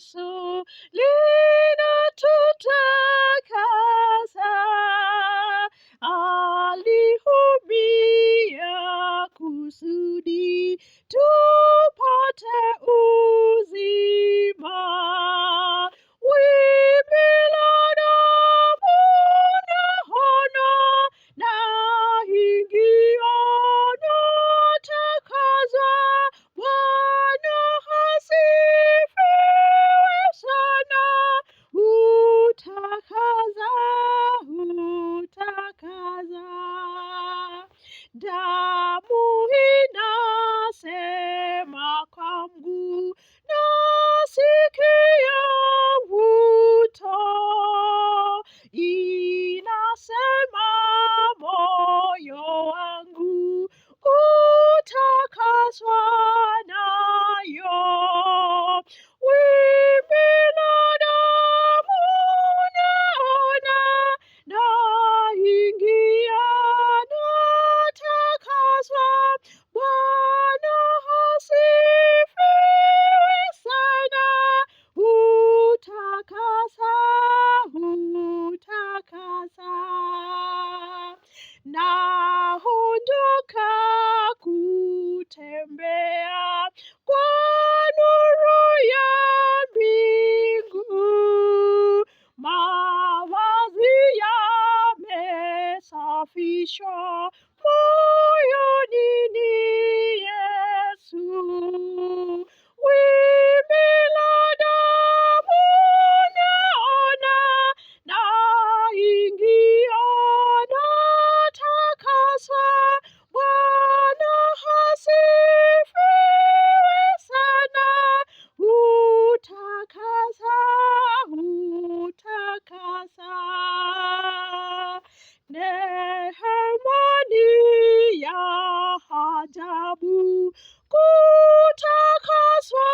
Yesu linatutakasa. Aliumia kusudi tupate uzima. Wimbi la damu naona, naingia natakazwa. Bwana asifiwe sana. Hutakaza, hutakaza. Damu inasema kwangu, nasikia mvuto. Inasema moyo wangu utakaswa nayo. Wimbi la damu naona, naingia natakaswa. Bwana asifiwe sana. Hutakasa, hutakasa. Naondoka kutembea kwa nuru ya mbingu. Mavazi yamesafishwa, moyoni ni Yesu. Wimbi la damu naona, naingia natakaswa. Bwana asifiwe sana. Hutakasa, hutakasa. Neema ni ya ajabu kutakaswa